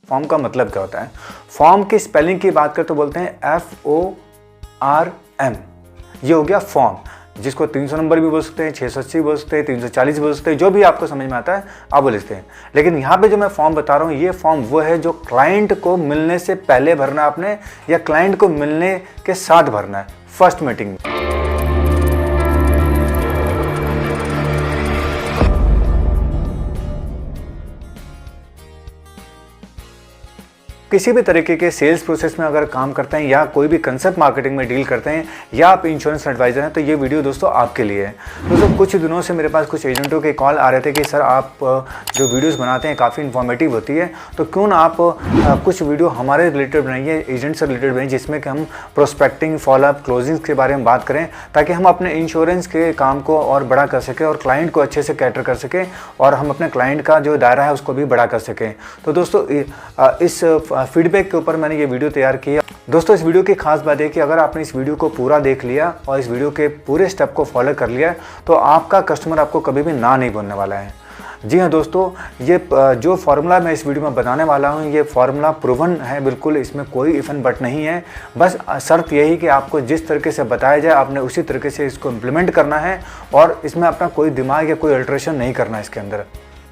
Form का मतलब क्या होता है। फॉर्म की स्पेलिंग की बात करें तो बोलते हैं FORM। ये हो गया फॉर्म, जिसको 300 नंबर भी बोल सकते हैं, 680 बोल सकते हैं, 340 बोल सकते हैं, जो भी आपको समझ में आता है आप बोल सकते हैं। लेकिन यहाँ पे जो मैं फॉर्म बता रहा हूँ, ये फॉर्म वो है जो क्लाइंट को मिलने से पहले भरना है आपने, या क्लाइंट को मिलने के साथ भरना है, फर्स्ट मीटिंग में। किसी भी तरीके के सेल्स प्रोसेस में अगर काम करते हैं या कोई भी कंसेप्ट मार्केटिंग में डील करते हैं या आप इंश्योरेंस एडवाइज़र हैं, तो ये वीडियो दोस्तों आपके लिए है। दोस्तों कुछ दिनों से मेरे पास कुछ एजेंटों के कॉल आ रहे थे कि सर आप जो वीडियोस बनाते हैं काफ़ी इन्फॉर्मेटिव होती है, तो क्यों ना आप कुछ वीडियो हमारे रिलेटेड बनाइए, एजेंट से रिलेटेड बनाइए, जिसमें कि हम प्रोस्पेक्टिंग, फॉलोअप, क्लोजिंग के बारे में बात करें, ताकि हम अपने इंश्योरेंस के काम को और बड़ा कर सकें और क्लाइंट को अच्छे से कैटर कर सकें और हम अपने क्लाइंट का जो दायरा है उसको भी बड़ा कर सकें। तो दोस्तों इस फीडबैक के ऊपर मैंने ये वीडियो तैयार किया। दोस्तों इस वीडियो की खास बात है कि अगर आपने इस वीडियो को पूरा देख लिया और इस वीडियो के पूरे स्टेप को फॉलो कर लिया, तो आपका कस्टमर आपको कभी भी ना नहीं बोलने वाला है। जी हाँ दोस्तों, ये जो फार्मूला मैं इस वीडियो में बताने वाला हूँ, ये फार्मूला प्रूवन है बिल्कुल, इसमें कोई इफ एंड बट नहीं है। बस शर्त यही कि आपको जिस तरीके से बताया जाए आपने उसी तरीके से इसको इम्प्लीमेंट करना है और इसमें अपना कोई दिमाग या कोई अल्ट्रेशन नहीं करना है इसके अंदर।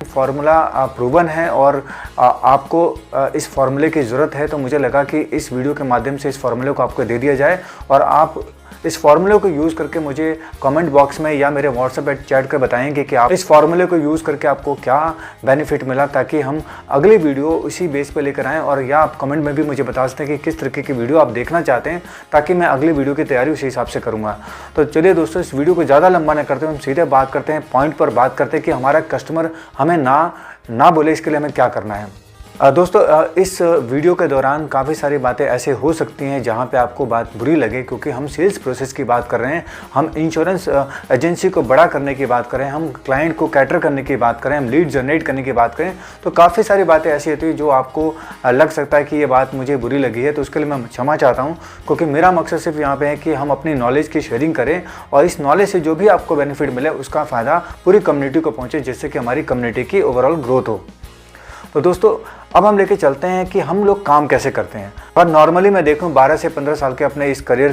फार्मूला प्रूवन है और आपको इस फार्मूले की ज़रूरत है, तो मुझे लगा कि इस वीडियो के माध्यम से इस फार्मूले को आपको दे दिया जाए और आप इस फार्मूले को यूज़ करके मुझे कमेंट बॉक्स में या मेरे व्हाट्सएप पे चैट कर बताएंगे कि आप इस फार्मूले को यूज़ करके आपको क्या बेनिफिट मिला, ताकि हम अगली वीडियो उसी बेस पे लेकर आएँ। और या आप कमेंट में भी मुझे बता सकते हैं कि किस तरीके की वीडियो आप देखना चाहते हैं, ताकि मैं अगली वीडियो की तैयारी उसी हिसाब से करूँगा। तो चलिए दोस्तों, इस वीडियो को ज़्यादा लंबा न करते हुए हम सीधे बात करते हैं, पॉइंट पर बात करते हैं कि हमारा कस्टमर हमें ना बोले, इसके लिए हमें क्या करना है। दोस्तों इस वीडियो के दौरान काफ़ी सारी बातें ऐसे हो सकती हैं जहां पे आपको बात बुरी लगे, क्योंकि हम सेल्स प्रोसेस की बात कर रहे हैं, हम इंश्योरेंस एजेंसी को बड़ा करने की बात करें, हम क्लाइंट को कैटर करने की बात करें, हम लीड जनरेट करने की बात करें, तो काफ़ी सारी बातें ऐसी होती हैं जो आपको लग सकता है कि ये बात मुझे बुरी लगी है। तो उसके लिए मैं क्षमा चाहता हूँ, क्योंकि मेरा मकसद सिर्फ यहाँ पर है कि हम अपनी नॉलेज की शेयरिंग करें और इस नॉलेज से जो भी आपको बेनिफिट मिले उसका फ़ायदा पूरी कम्युनिटी को पहुँचे, जिससे कि हमारी कम्युनिटी की ओवरऑल ग्रोथ हो। तो दोस्तों अब हम लेके चलते हैं कि हम लोग काम कैसे करते हैं। पर नॉर्मली मैं देखूं 12 से 15 साल के अपने इस करियर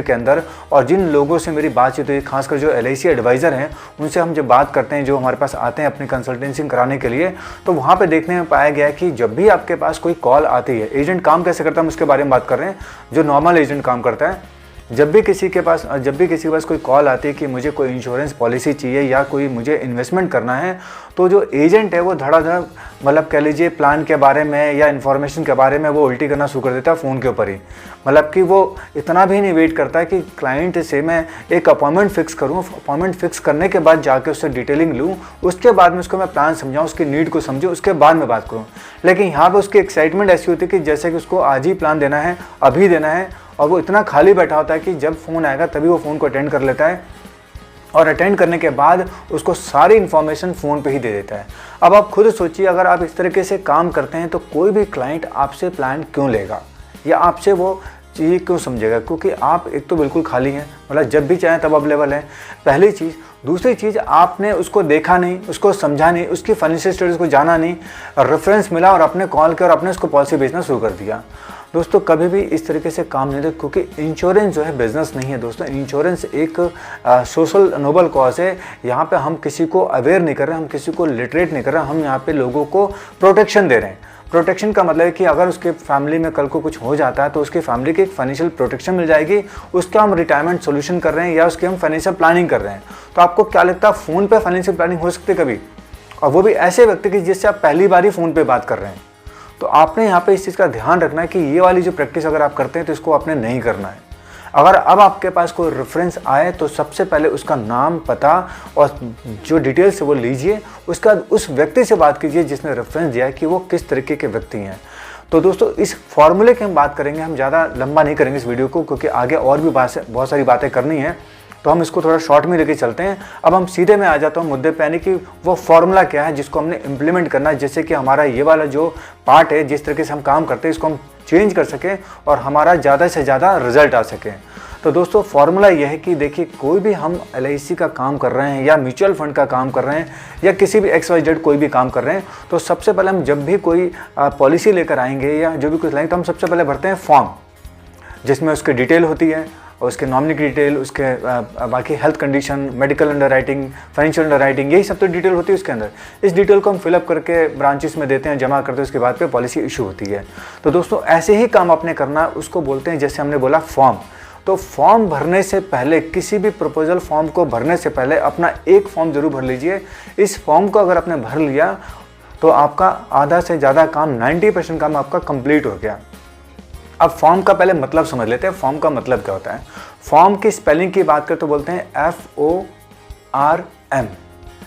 के अंदर, और जिन लोगों से मेरी बातचीत हुई, खासकर जो LIC एडवाइज़र हैं, उनसे हम जब बात करते हैं, जो हमारे पास आते हैं अपनी कंसल्टेंसी कराने के लिए, तो वहाँ पे देखने में पाया गया कि जब भी आपके पास कोई कॉल आती है, एजेंट काम कैसे करता है हम उसके बारे में बात कर रहे हैं, जो नॉर्मल एजेंट काम करता है, जब भी किसी के पास कोई कॉल आती है कि मुझे कोई इंश्योरेंस पॉलिसी चाहिए या कोई मुझे इन्वेस्टमेंट करना है, तो जो एजेंट है वो धड़ाधड़, मतलब कह लीजिए प्लान के बारे में या इन्फॉर्मेशन के बारे में वो उल्टी करना शुरू कर देता है फ़ोन के ऊपर ही। मतलब कि वो इतना भी नहीं वेट करता है कि क्लाइंट से मैं एक अपॉइंटमेंट फ़िक्स करूँ, अपॉइंटमेंट फ़िक्स करने के बाद जाके उससे डिटेलिंग लूँ, उसके बाद में उसको मैं प्लान समझाऊँ, उसकी नीड को समझूँ, उसके बाद में बात करूँ। लेकिन यहाँ पर उसकी एक्साइटमेंट ऐसी होती है कि जैसे कि उसको आज ही प्लान देना है, अभी देना है, और वो इतना खाली बैठा होता है कि जब फ़ोन आएगा तभी वो फ़ोन को अटेंड कर लेता है और अटेंड करने के बाद उसको सारी इन्फॉर्मेशन फ़ोन पे ही दे देता है। अब आप खुद सोचिए, अगर आप इस तरीके से काम करते हैं तो कोई भी क्लाइंट आपसे प्लान क्यों लेगा या आपसे वो चीज़ क्यों समझेगा, क्योंकि आप एक तो बिल्कुल खाली हैं, मतलब जब भी चाहें तब अवेलेबल है, पहली चीज़। दूसरी चीज़, आपने उसको देखा नहीं, उसको समझा नहीं, उसकी फाइनेंशियल स्टेटस को जाना नहीं, रेफरेंस मिला और अपने कॉल किया और अपने उसको पॉलिसी बेचना शुरू कर दिया। दोस्तों कभी भी इस तरीके से काम नहीं दे, क्योंकि इंश्योरेंस जो है बिज़नेस नहीं है दोस्तों। इंश्योरेंस एक सोशल नोबल कॉज है। यहाँ पे हम किसी को अवेयर नहीं कर रहे, हम किसी को लिटरेट नहीं कर रहे, हम यहाँ पे लोगों को प्रोटेक्शन दे रहे हैं। प्रोटेक्शन का मतलब है कि अगर उसके फैमिली में कल को कुछ हो जाता है तो उसकी फैमिली की एक फाइनेंशियल प्रोटेक्शन मिल जाएगी, उसका हम रिटायरमेंट सोल्यूशन कर रहे हैं या उसकी हम फाइनेंशियल प्लानिंग कर रहे हैं। तो आपको क्या लगता है, फ़ोन पे फाइनेंशियल प्लानिंग हो सकती है कभी, और वो भी ऐसे व्यक्ति की जिससे आप पहली बार ही फ़ोन पे बात कर रहे हैं। तो आपने यहाँ पे इस चीज़ का ध्यान रखना है कि ये वाली जो प्रैक्टिस अगर आप करते हैं तो इसको आपने नहीं करना है। अगर अब आपके पास कोई रेफरेंस आए तो सबसे पहले उसका नाम, पता और जो डिटेल्स है वो लीजिए, उसका उस व्यक्ति से बात कीजिए जिसने रेफरेंस दिया है कि वो किस तरीके के व्यक्ति हैं। तो दोस्तों इस फॉर्मूले की हम बात करेंगे, हम ज़्यादा लंबा नहीं करेंगे इस वीडियो को, क्योंकि आगे और भी बहुत सारी बातें करनी है, तो हम इसको थोड़ा शॉर्ट में लेके चलते हैं। अब हम सीधे में आ जाता हूँ मुद्दे पे, यानी कि वो फॉर्मूला क्या है जिसको हमने इम्प्लीमेंट करना है, जैसे कि हमारा ये वाला जो पार्ट है, जिस तरीके से हम काम करते हैं, इसको हम चेंज कर सकें और हमारा ज़्यादा से ज़्यादा रिजल्ट आ सके। तो दोस्तों फॉर्मूला यह है कि देखिए, कोई भी हम LIC का काम कर रहे हैं या म्यूचुअल फंड का काम कर रहे हैं या किसी भी XYZ कोई भी काम कर रहे हैं, तो सबसे पहले हम जब भी कोई पॉलिसी लेकर आएंगे या जो भी कुछ लाएंगे, तो हम सबसे पहले भरते हैं फॉर्म, जिसमें उसकी डिटेल होती है और उसके नॉमिनी की डिटेल, उसके बाकी health condition, medical underwriting, financial underwriting, यही सब तो डिटेल होती है उसके अंदर। इस डिटेल को हम फिलअप करके ब्रांचेस में देते हैं, जमा करते हैं, उसके बाद पे पॉलिसी इशू होती है। तो दोस्तों ऐसे ही काम आपने करना, उसको बोलते हैं, जैसे हमने बोला, फॉर्म। तो फॉर्म भरने से पहले, किसी भी प्रपोजल फॉर्म को भरने से पहले अपना एक फॉर्म जरूर भर लीजिए। इस फॉर्म को अगर आपने भर लिया तो आपका आधा से ज़्यादा काम, 90% काम आपका कंप्लीट हो गया। अब फॉर्म का पहले मतलब समझ लेते हैं। फॉर्म का मतलब क्या होता है? फॉर्म की स्पेलिंग की बात करें तो बोलते हैं FORM।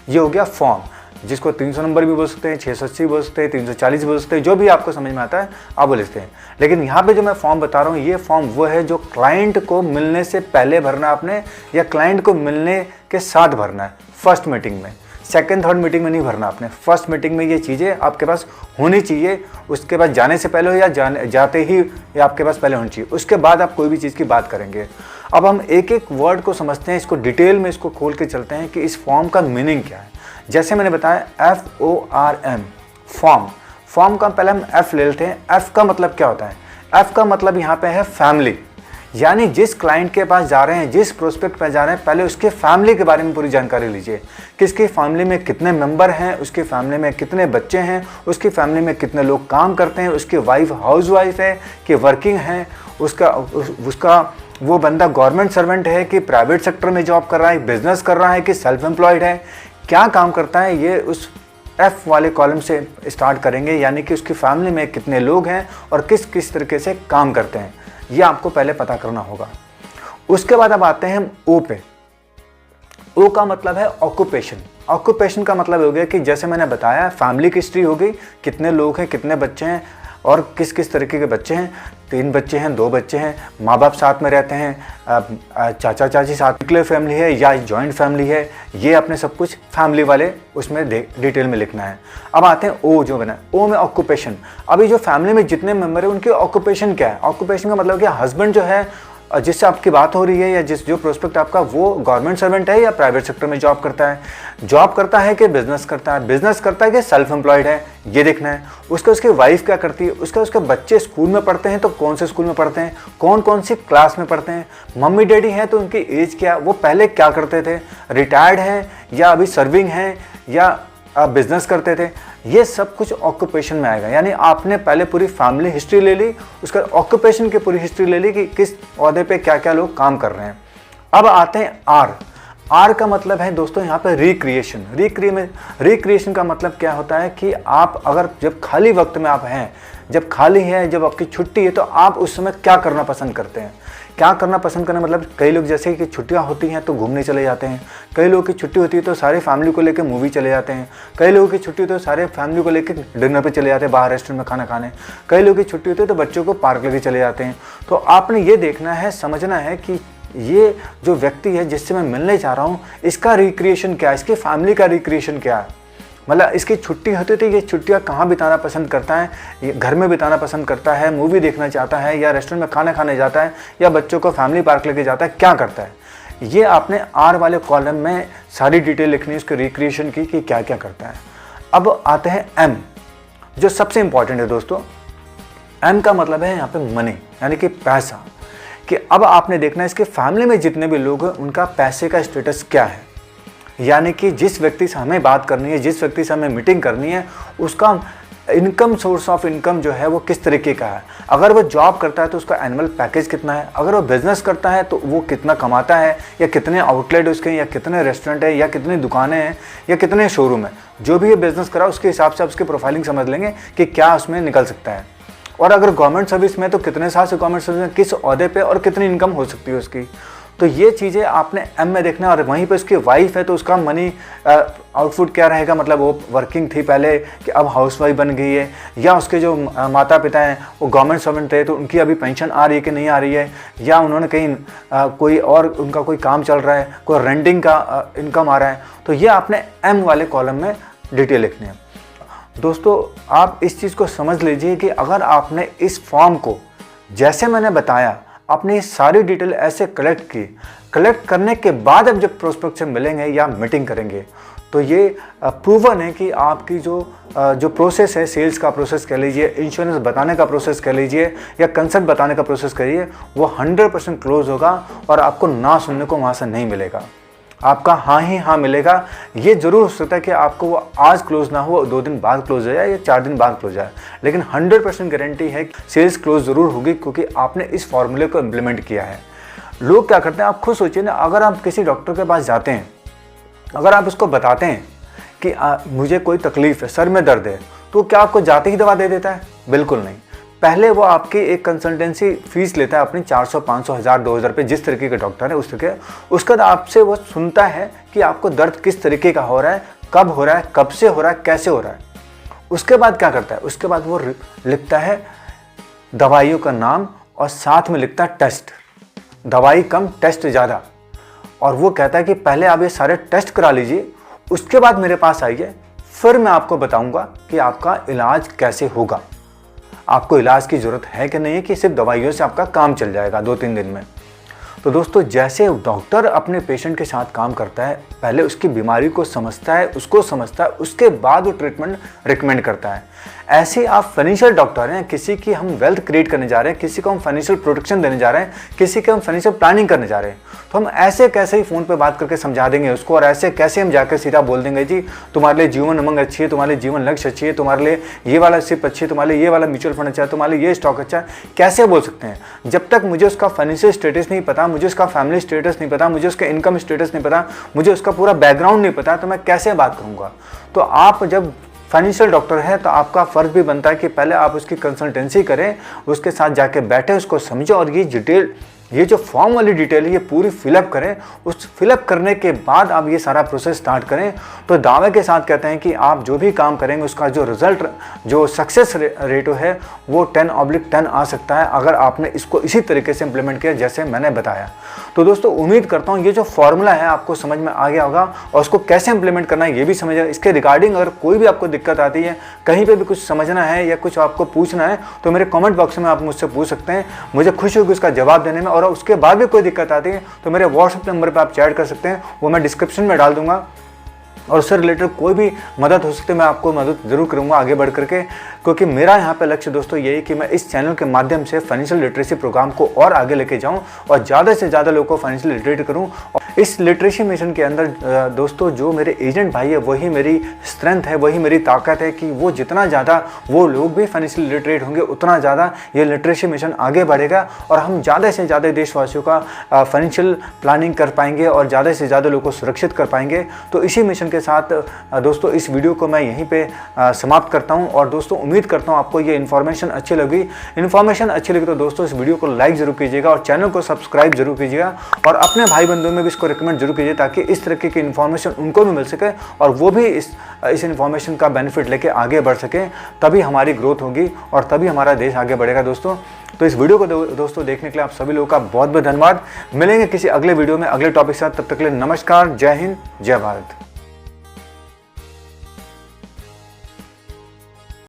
ये हो गया फॉर्म, जिसको 300 नंबर भी बोल सकते हैं, 680 बोल सकते हैं, 340 बोल सकते हैं, जो भी आपको समझ में आता है आप बोल सकते हैं। लेकिन यहाँ पे जो मैं फॉर्म बता रहा हूँ, ये फॉर्म वो है जो क्लाइंट को मिलने से पहले भरना आपने, या क्लाइंट को मिलने के साथ भरना है, फर्स्ट मीटिंग में। सेकंड थर्ड मीटिंग में नहीं भरना आपने, फर्स्ट मीटिंग में ये चीज़ें आपके पास होनी चाहिए। उसके बाद जाने से पहले हो या जाते ही या आपके पास पहले होनी चाहिए, उसके बाद आप कोई भी चीज़ की बात करेंगे। अब हम एक एक वर्ड को समझते हैं, इसको डिटेल में इसको खोल के चलते हैं कि इस फॉर्म का मीनिंग क्या है। जैसे मैंने बताया FORM, फॉर्म। फॉर्म का पहले हम F ले लेते हैं। F का मतलब क्या होता है? F का मतलब यहाँ पे है फैमिली, यानी जिस क्लाइंट के पास जा रहे हैं, जिस प्रोस्पेक्ट पे जा रहे हैं, पहले उसके फैमिली के बारे में पूरी जानकारी लीजिए। किसकी फैमिली में कितने मेंबर हैं, उसकी फैमिली में कितने बच्चे हैं, उसकी फैमिली में कितने लोग काम करते हैं, उसकी वाइफ हाउसवाइफ है कि वर्किंग है, उसका वो बंदा गवर्नमेंट सर्वेंट है कि प्राइवेट सेक्टर में जॉब कर रहा है, बिजनेस कर रहा है कि सेल्फ एम्प्लॉयड है, क्या काम करता है, ये उस F वाले कॉलम से स्टार्ट करेंगे। यानी कि उसकी फैमिली में कितने लोग हैं और किस किस तरीके से काम करते हैं, ये आपको पहले पता करना होगा। उसके बाद अब आते हैं हम O पे। O का मतलब है ऑक्यूपेशन। ऑक्यूपेशन का मतलब हो गया कि जैसे मैंने बताया, फैमिली की हिस्ट्री हो गई, कितने लोग हैं, कितने बच्चे हैं और किस किस तरीके के बच्चे हैं। 3 बच्चे हैं, 2 बच्चे हैं, माँ बाप साथ में रहते हैं, चाचा चाची साथ, न्यूक्लियर फैमिली है या जॉइंट फैमिली है, ये अपने सब कुछ फैमिली वाले उसमें डिटेल में लिखना है। अब आते हैं O जो बना, O में ऑक्यूपेशन। अभी जो फैमिली में जितने मेंबर है उनके ऑक्यूपेशन क्या है? ऑक्यूपेशन का मतलब क्या, हस्बैंड जो है जिससे आपकी बात हो रही है या जो प्रोस्पेक्ट आपका, वो गवर्नमेंट सर्वेंट है या प्राइवेट सेक्टर में जॉब करता है, जॉब करता है कि बिजनेस करता है, बिजनेस करता है कि सेल्फ एम्प्लॉयड है, ये देखना है। उसकी वाइफ क्या करती है, उसके बच्चे स्कूल में पढ़ते हैं तो कौन से स्कूल में पढ़ते हैं, कौन कौन सी क्लास में पढ़ते हैं, मम्मी डैडी हैं तो उनकी एज क्या, वो पहले क्या करते थे, रिटायर्ड हैं या अभी सर्विंग हैं या बिजनेस करते थे, ये सब कुछ ऑक्यूपेशन में आएगा। यानी आपने पहले पूरी फैमिली हिस्ट्री ले ली, उसका ऑक्यूपेशन की पूरी हिस्ट्री ले ली कि किस ओहदे पे क्या क्या लोग काम कर रहे हैं। अब आते हैं आर का मतलब है दोस्तों यहाँ पे रिक्रिएशन। रिक्रिएशन का मतलब क्या होता है कि आप अगर जब खाली वक्त में आप हैं, जब खाली है, जब आपकी छुट्टी है, तो आप उस समय क्या करना पसंद करते हैं। क्या करना पसंद करना मतलब, कई लोग जैसे कि छुट्टियां होती हैं तो घूमने चले जाते हैं, कई लोगों की छुट्टी होती है तो सारे फैमिली को लेकर मूवी चले जाते हैं, कई लोगों की छुट्टी होती है तो सारे फैमिली को लेकर डिनर पे चले जाते हैं, बाहर रेस्टोरेंट में खाना खाने, कई लोगों की छुट्टी होती है तो बच्चों को पार्क लेके चले जाते हैं। तो आपने ये देखना है, समझना है कि ये जो व्यक्ति है जिससे मैं मिलने जा रहा हूँ, इसका रिक्रिएशन क्या है, इसकी फैमिली का रिक्रिएशन क्या है। मतलब इसकी छुट्टी होती थी, ये छुट्टियाँ कहाँ बिताना पसंद करता है, ये घर में बिताना पसंद करता है, मूवी देखना चाहता है या रेस्टोरेंट में खाना खाने जाता है या बच्चों को फैमिली पार्क लेके जाता है, क्या करता है। ये आपने आर वाले कॉलम में सारी डिटेल लिखनी है उसके रिक्रिएशन की कि क्या क्या करता है। अब आते हैं एम, जो सबसे इंपॉर्टेंट है दोस्तों। एम का मतलब है यहाँ पे मनी, यानी कि पैसा, कि अब आपने देखना है इसके फैमिली में जितने भी लोग हैं उनका पैसे का स्टेटस क्या है। यानी कि जिस व्यक्ति से हमें बात करनी है, जिस व्यक्ति से हमें मीटिंग करनी है, उसका इनकम, सोर्स ऑफ इनकम जो है वो किस तरीके का है। अगर वो जॉब करता है तो उसका एनुअल पैकेज कितना है, अगर वो बिजनेस करता है तो वो कितना कमाता है, या कितने आउटलेट उसके, या कितने रेस्टोरेंट है, या कितनी दुकानें हैं, या कितने शोरूम है। जो भी ये बिजनेस करा उसके हिसाब से आप उसकी प्रोफाइलिंग समझ लेंगे कि क्या उसमें निकल सकता है। और अगर गवर्नमेंट सर्विस में तो कितने साल से गवर्नमेंट सर्विस में, किस ओहदे पे और कितनी इनकम हो सकती है उसकी। तो ये चीज़ें आपने एम में देखना है। और वहीं पे उसकी वाइफ है तो उसका मनी आउटपुट क्या रहेगा, मतलब वो वर्किंग थी पहले कि अब हाउसवाइफ बन गई है, या उसके जो माता पिता हैं वो गवर्नमेंट सर्वेंट थे तो उनकी अभी पेंशन आ रही है कि नहीं आ रही है, या उन्होंने कहीं कोई और उनका कोई काम चल रहा है, कोई रेंटिंग का इनकम आ रहा है। तो ये आपने एम वाले कॉलम में डिटेल लिखनी है। दोस्तों आप इस चीज़ को समझ लीजिए कि अगर आपने इस फॉर्म को जैसे मैंने बताया, आपने सारी डिटेल ऐसे कलेक्ट करने के बाद अब जब प्रोस्पेक्ट से मिलेंगे या मीटिंग करेंगे, तो ये प्रूवन है कि आपकी जो प्रोसेस है, सेल्स का प्रोसेस कह लीजिए, इंश्योरेंस बताने का प्रोसेस कह लीजिए या कंसल्ट बताने का प्रोसेस करिए, वो 100% क्लोज होगा और आपको ना सुनने को वहाँ से नहीं मिलेगा। आपका हाँ ही हाँ मिलेगा। ये जरूर हो सकता है कि आपको वो आज क्लोज ना हो, 2 दिन बाद क्लोज हो जाए या 4 दिन बाद क्लोज हो जाए, लेकिन 100% गारंटी है कि सेल्स क्लोज जरूर होगी, क्योंकि आपने इस फॉर्मूले को इम्प्लीमेंट किया है। लोग क्या करते हैं, आप खुद सोचिए ना, अगर आप किसी डॉक्टर के पास जाते हैं, अगर आप उसको बताते हैं कि मुझे कोई तकलीफ है, सर में दर्द है, तो क्या आपको जाते ही दवा दे देता है? बिल्कुल नहीं। पहले वो आपकी एक कंसल्टेंसी फीस लेता है अपनी 400, 500, 1000, 2000 रुपये, जिस तरीके के डॉक्टर है उस तरीके। उसके बाद आपसे वो सुनता है कि आपको दर्द किस तरीके का हो रहा है, कब हो रहा है, कब से हो रहा है, कैसे हो रहा है। उसके बाद क्या करता है, उसके बाद वो लिखता है दवाइयों का नाम और साथ में लिखता है टेस्ट, दवाई कम टेस्ट ज़्यादा। और वो कहता है कि पहले आप ये सारे टेस्ट करा लीजिए, उसके बाद मेरे पास आइए, फिर मैं आपको बताऊंगा कि आपका इलाज कैसे होगा, आपको इलाज की ज़रूरत है कि नहीं है, कि सिर्फ दवाइयों से आपका काम चल जाएगा 2-3 दिन में। तो दोस्तों जैसे डॉक्टर अपने पेशेंट के साथ काम करता है, पहले उसकी बीमारी को समझता है, उसको समझता है, उसके बाद वो ट्रीटमेंट रिकमेंड करता है। ऐसे आप फाइनेंशियल डॉक्टर हैं, किसी की हम वेल्थ क्रिएट करने जा रहे हैं, किसी को हम फाइनेंशियल प्रोटेक्शन देने जा रहे हैं, किसी के हम फाइनेंशियल प्लानिंग करने जा रहे हैं, तो हम ऐसे कैसे ही फ़ोन पे बात करके समझा देंगे उसको, और ऐसे कैसे हम जाकर सीधा बोल देंगे जी तुम्हारे लिए जीवन उमंग अच्छी है, तुम्हारे लिए जीवन लक्ष्य अच्छी है, तुम्हारे लिए ये वाला सिप अच्छी है, तुम्हारे लिए ये वाला म्यूचुअल फंड अच्छा है, तुम्हारे लिए ये स्टॉक अच्छा है। कैसे बोल सकते हैं? जब तक मुझे उसका फाइनेंशियल स्टेटस नहीं पता, मुझे उसका फैमिली स्टेटस नहीं पता, मुझे उसका इनकम स्टेटस नहीं पता, मुझे उसका पूरा बैकग्राउंड नहीं पता, तो मैं कैसे बात करूँगा? तो आप जब फाइनेंशियल डॉक्टर है तो आपका फ़र्ज भी बनता है कि पहले आप उसकी कंसल्टेंसी करें, उसके साथ जाके बैठे, उसको समझो, और ये जो फॉर्म वाली डिटेल है ये पूरी फिलअप करें। उस फिलअप करने के बाद आप ये सारा प्रोसेस स्टार्ट करें, तो दावे के साथ कहते हैं कि आप जो भी काम करेंगे उसका जो रिजल्ट, जो सक्सेस रेटो है वो 10/10 आ सकता है, अगर आपने इसको इसी तरीके से इंप्लीमेंट किया जैसे मैंने बताया। तो दोस्तों उम्मीद करता हूँ ये जो फॉर्मूला है आपको समझ में आ गया होगा, और उसको कैसे इंप्लीमेंट करना है ये भी समझ आए। इसके रिगार्डिंग अगर कोई भी आपको दिक्कत आती है, कहीं पे भी कुछ समझना है या कुछ आपको पूछना है, तो मेरे कमेंट बॉक्स में आप मुझसे पूछ सकते हैं, मुझे खुशी होगी उसका जवाब देने में। और उसके बाद भी कोई दिक्कत आती है तो मेरे व्हाट्सएप नंबर पर आप चैट कर सकते हैं, वो मैं डिस्क्रिप्शन में डाल दूंगा, और उससे रिलेटेड कोई भी मदद हो सकती है मैं आपको मदद जरूर करूंगा आगे बढ़ करके, क्योंकि मेरा यहाँ पे लक्ष्य दोस्तों यही कि मैं इस चैनल के माध्यम से फाइनेंशियल लिटरेसी प्रोग्राम को और आगे लेके जाऊं और ज़्यादा से ज़्यादा लोगों को फाइनेंशियल लिटरेट करूं। और इस लिटरेसी मिशन के अंदर दोस्तों जो मेरे एजेंट भाई है वही मेरी स्ट्रेंथ है, वही मेरी ताकत है, कि वो जितना ज़्यादा वो लोग भी फाइनेंशियल लिटरेट होंगे उतना ज़्यादा ये लिटरेसी मिशन आगे बढ़ेगा, और हम ज़्यादा से ज़्यादा देशवासियों का फाइनेंशियल प्लानिंग कर पाएंगे और ज़्यादा से ज़्यादा लोगों को सुरक्षित कर पाएंगे। तो इसी मिशन के साथ दोस्तों इस वीडियो को मैं यहीं पे समाप्त करता हूं। और दोस्तों उम्मीद करता हूं आपको ये इन्फॉर्मेशन अच्छी लगी। तो दोस्तों इस वीडियो को लाइक जरूर कीजिएगा और चैनल को सब्सक्राइब जरूर कीजिएगा, और अपने भाई बंधुओं में भी इसको रिकमेंड जरूर कीजिए, ताकि इस तरीके की इन्फॉर्मेशन उनको भी मिल सके और वो भी इस इन्फॉर्मेशन का बेनिफिट लेके आगे बढ़ सके। तभी हमारी ग्रोथ होगी और तभी हमारा देश आगे बढ़ेगा दोस्तों। तो इस वीडियो को दोस्तों देखने के लिए आप सभी लोगों का बहुत बहुत धन्यवाद। मिलेंगे किसी अगले वीडियो में अगले टॉपिक के साथ, तब तक के लिए नमस्कार, जय हिंद, जय भारत।